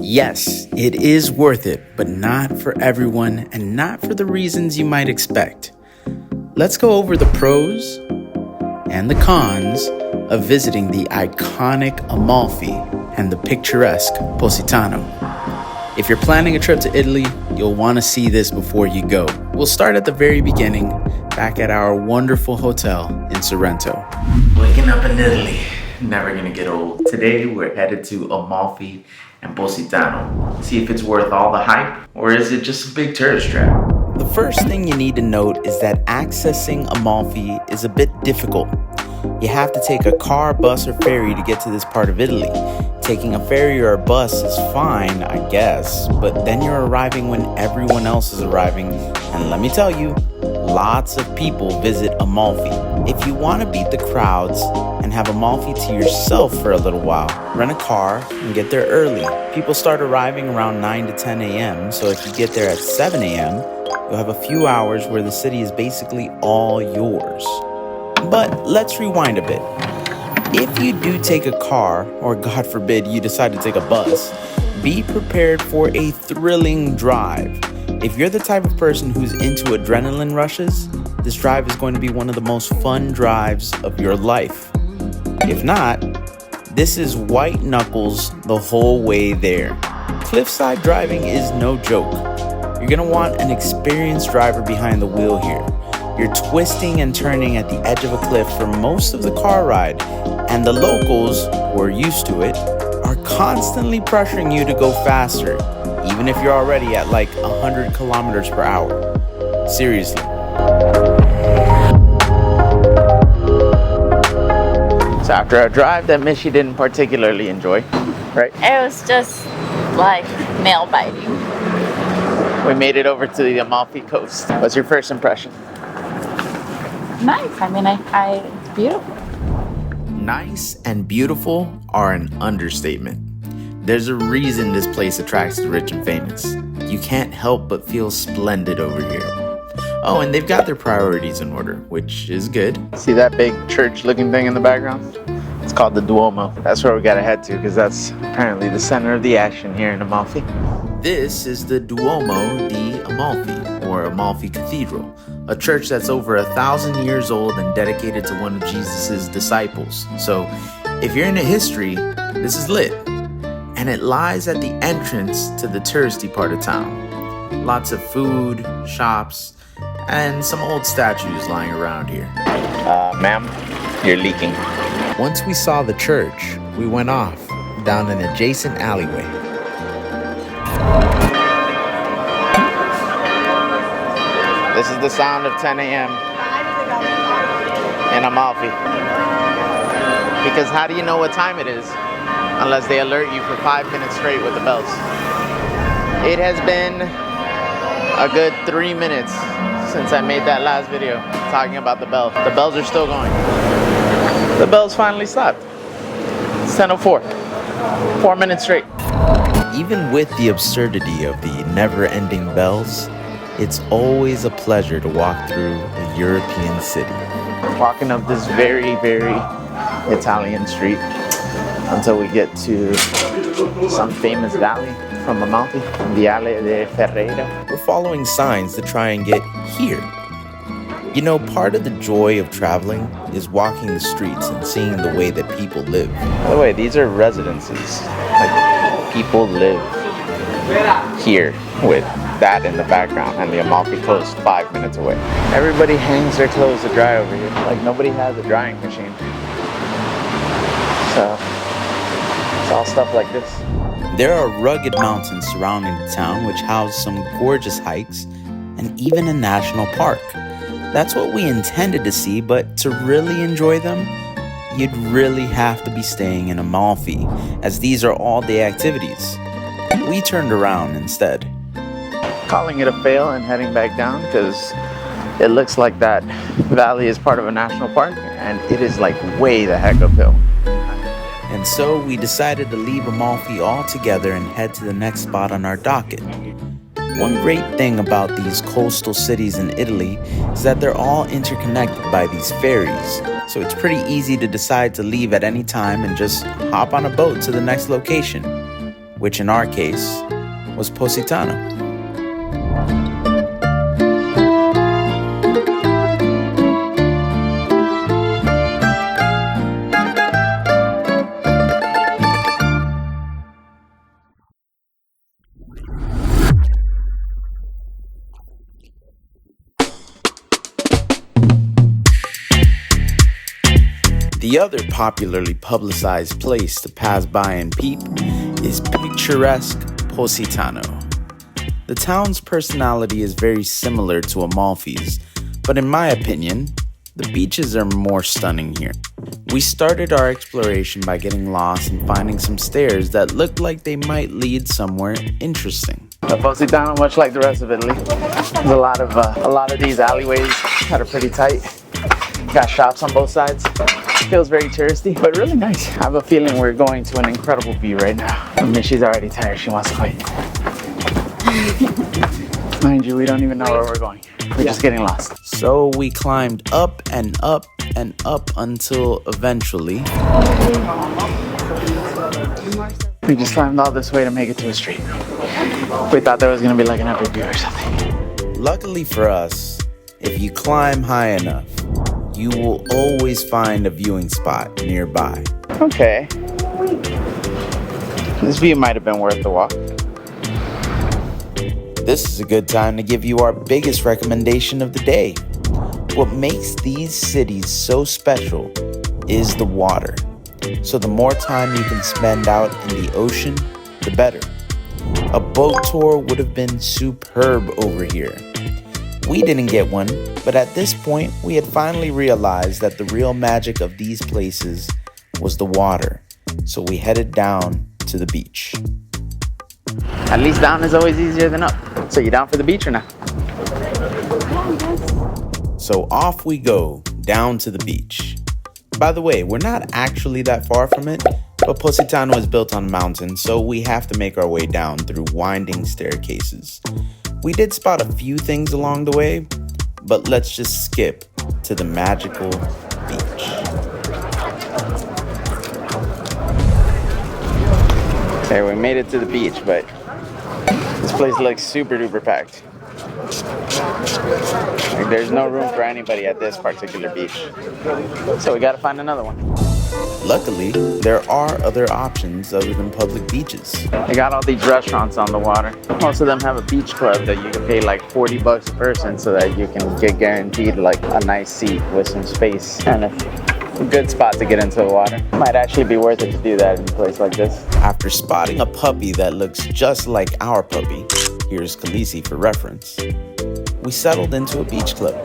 Yes, it is worth it, but not for everyone and not for the reasons you might expect. Let's go over the pros and the cons of visiting the iconic Amalfi and the picturesque Positano. If you're planning a trip to Italy, you'll want to see this before you go. We'll start at the very beginning, back at our wonderful hotel in Sorrento. Waking up in Italy, never gonna get old. Today we're headed to Amalfi and Positano. See if it's worth all the hype, or is it just a big tourist trap? The first thing you need to note is that accessing Amalfi is a bit difficult. You have to take a car, bus, or ferry to get to this part of Italy. Taking a ferry or a bus is fine, I guess, but then you're arriving when everyone else is arriving, and let me tell you, lots of people visit Amalfi. If you want to beat the crowds and have Amalfi to yourself for a little while, rent a car and get there early. People start arriving around 9 to 10 a.m., so if you get there at 7 a.m., you'll have a few hours where the city is basically all yours. But let's rewind a bit. If you do take a car, or God forbid you decide to take a bus, be prepared for a thrilling drive. If you're the type of person who's into adrenaline rushes, this drive is going to be one of the most fun drives of your life. If not, this is white knuckles the whole way there. Cliffside driving is no joke. You're going to want an experienced driver behind the wheel here. You're twisting and turning at the edge of a cliff for most of the car ride, and the locals, who are used to it, are constantly pressuring you to go faster, even if you're already at like 100 kilometers per hour. Seriously. So after our drive that Mishi didn't particularly enjoy, right? It was just like nail biting. We made it over to the Amalfi coast. What's your first impression? Nice. I mean, it's beautiful. Nice and beautiful are an understatement. There's a reason this place attracts the rich and famous. You can't help but feel splendid over here. Oh, and they've got their priorities in order, which is good. See that big church-looking thing in the background? It's called the Duomo. That's where we gotta head to, because that's apparently the center of the action here in Amalfi. This is the Duomo di Amalfi, or Amalfi Cathedral, a church that's over 1,000 years old and dedicated to one of Jesus's disciples. So, if you're into history, this is lit. And it lies at the entrance to the touristy part of town. Lots of food, shops, and some old statues lying around here. Ma'am, you're leaking. Once we saw the church, we went off down an adjacent alleyway. This is the sound of 10 a.m. in Amalfi. Because how do you know what time it is unless they alert you for 5 minutes straight with the bells? It has been a good 3 minutes since I made that last video talking about the bell. The bells are still going. The bells finally stopped. It's 10:04. 4 minutes straight. Even with the absurdity of the never-ending bells, it's always a pleasure to walk through a European city. Walking up this very, very Italian street until we get to some famous valley from Amalfi, Viale de Ferreira. We're following signs to try and get here. You know, part of the joy of traveling is walking the streets and seeing the way that people live. By the way, these are residences. Like, people live here with that in the background and the Amalfi coast 5 minutes away. Everybody hangs their clothes to dry over here. Like, nobody has a drying machine. So, it's all stuff like this. There are rugged mountains surrounding the town which house some gorgeous hikes and even a national park. That's what we intended to see, but to really enjoy them, you'd really have to be staying in Amalfi, as these are all-day activities. We turned around instead. Calling it a fail and heading back down because it looks like that valley is part of a national park and it is like way the heck uphill. And so we decided to leave Amalfi altogether and head to the next spot on our docket. One great thing about these coastal cities in Italy is that they're all interconnected by these ferries. So it's pretty easy to decide to leave at any time and just hop on a boat to the next location. which in our case was Positano. The other popularly publicized place to pass by and peep is picturesque Positano. The town's personality is very similar to Amalfi's, but in my opinion, the beaches are more stunning here. We started our exploration by getting lost and finding some stairs that looked like they might lead somewhere interesting. Positano, much like the rest of Italy, there's a lot of these alleyways that are pretty tight. Got shops on both sides. Feels very touristy, but really nice. I have a feeling we're going to an incredible view right now. I mean, she's already tired. She wants to quit. Mind you, we don't even know where we're going. We're just getting lost. So we climbed up and up and up until eventually we just climbed all this way to make it to a street. We thought there was gonna be like an epic view or something. Luckily for us, if you climb high enough, you will always find a viewing spot nearby. Okay. This view might have been worth the walk. This is a good time to give you our biggest recommendation of the day. What makes these cities so special is the water. So the more time you can spend out in the ocean, the better. A boat tour would have been superb over here. We didn't get one, but at this point, we had finally realized that the real magic of these places was the water. So we headed down to the beach. At least down is always easier than up. So you down for the beach or not? So off we go, down to the beach. By the way, we're not actually that far from it, but Positano is built on a mountain, so we have to make our way down through winding staircases. We did spot a few things along the way, but let's just skip to the magical beach. Okay, we made it to the beach, but this place looks super duper packed. Like, there's no room for anybody at this particular beach. So we gotta find another one. Luckily, there are other options other than public beaches. They got all these restaurants on the water. Most of them have a beach club that you can pay like $40 a person so that you can get guaranteed like a nice seat with some space and a good spot to get into the water. Might actually be worth it to do that in a place like this. After spotting a puppy that looks just like our puppy, here's Khaleesi for reference, we settled into a beach club.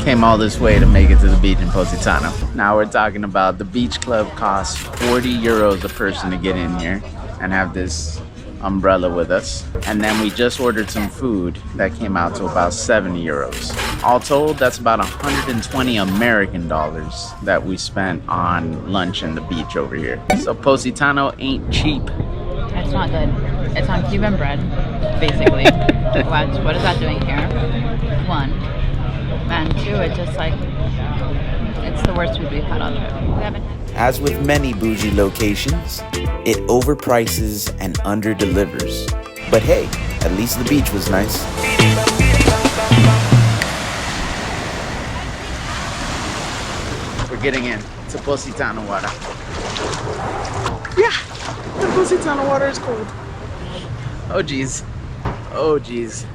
Came all this way to make it to the beach in Positano. Now we're talking about the beach club costs 40 euros a person to get in here and have this umbrella with us. And then we just ordered some food that came out to about 70 euros. All told, that's about 120 American dollars that we spent on lunch and the beach over here. So Positano ain't cheap. It's not good. It's on Cuban bread, basically. What is that doing here? One. And two, it's just like, it's the worst food we've had on trip. As with many bougie locations, it overprices and underdelivers. But hey, at least the beach was nice. We're getting in to Positano water. Yeah, the Positano water is cold. Oh geez. Oh geez.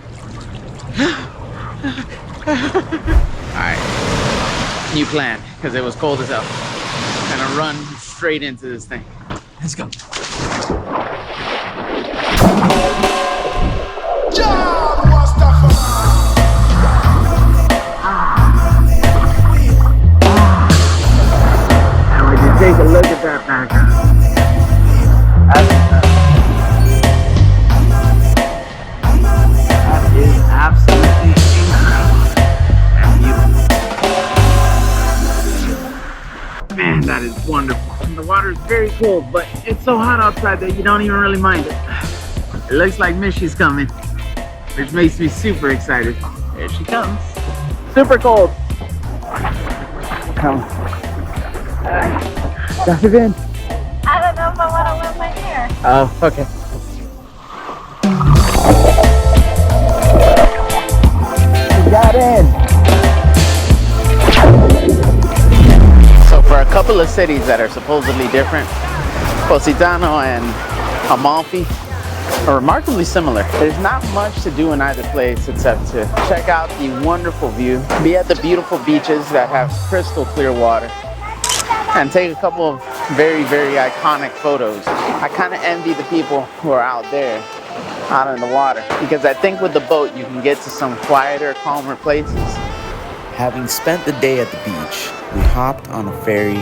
Alright, new plan, because it was cold as hell. Gonna run straight into this thing. Let's go. And when you take a look at that background, that is absolutely incredible and beautiful. Man, that is wonderful. And the water is very cold, but it's so hot outside that you don't even really mind it. It looks like Mishy's coming, which makes me super excited. Here she comes. Super cold. Come on. Dive in. I don't know if I want to Oh, okay. We got in. So for a couple of cities that are supposedly different, Positano and Amalfi are remarkably similar. There's not much to do in either place except to check out the wonderful view, be at the beautiful beaches that have crystal clear water, and take a couple of very, very iconic photos. I kind of envy the people who are out there, out in the water, because I think with the boat you can get to some quieter, calmer places. Having spent the day at the beach, we hopped on a ferry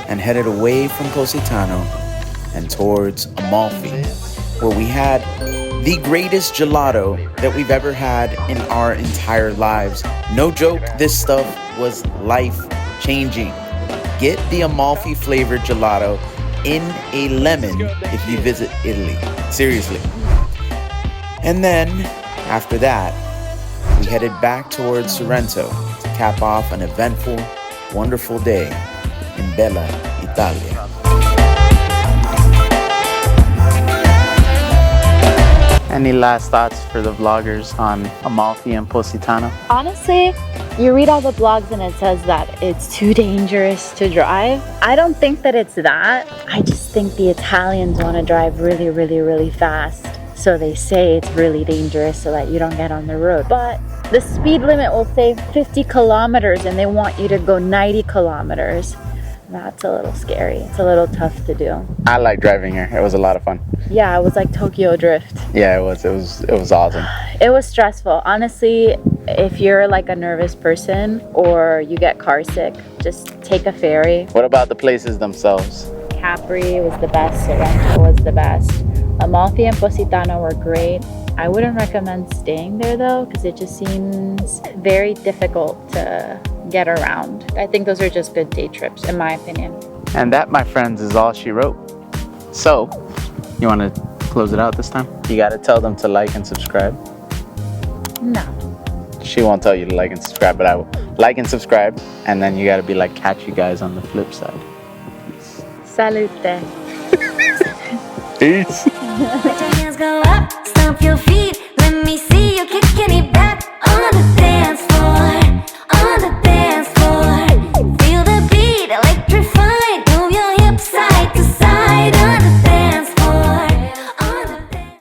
and headed away from Positano and towards Amalfi, where we had the greatest gelato that we've ever had in our entire lives. No joke, this stuff was life-changing. Get the Amalfi flavored gelato in a lemon if you visit Italy. Seriously. And then, after that, we headed back towards Sorrento to cap off an eventful, wonderful day in Bella Italia. Any last thoughts for the vloggers on Amalfi and Positano? Honestly, you read all the blogs and it says that it's too dangerous to drive. I don't think that it's that. I just think the Italians want to drive really, really, really fast. So they say it's really dangerous so that you don't get on the road. But the speed limit will say 50 kilometers and they want you to go 90 kilometers. That's a little scary. It's a little tough to do. I like driving here. It was a lot of fun. Yeah, it was like Tokyo Drift. Yeah, it was awesome. It was stressful. Honestly, if you're like a nervous person or you get car sick, just take a ferry. What about the places themselves? Capri was the best. Sorrento was the best. Amalfi and Positano were great. I wouldn't recommend staying there though, because it just seems very difficult to get around. I think those are just good day trips, in my opinion. And that, my friends, is all she wrote. So, you want to close it out this time? You got to tell them to like and subscribe. No. She won't tell you to like and subscribe, but I will. Like and subscribe, and then you got to be like, catch you guys on the flip side. Salute. Peace. Let your hands go up, stomp your feet.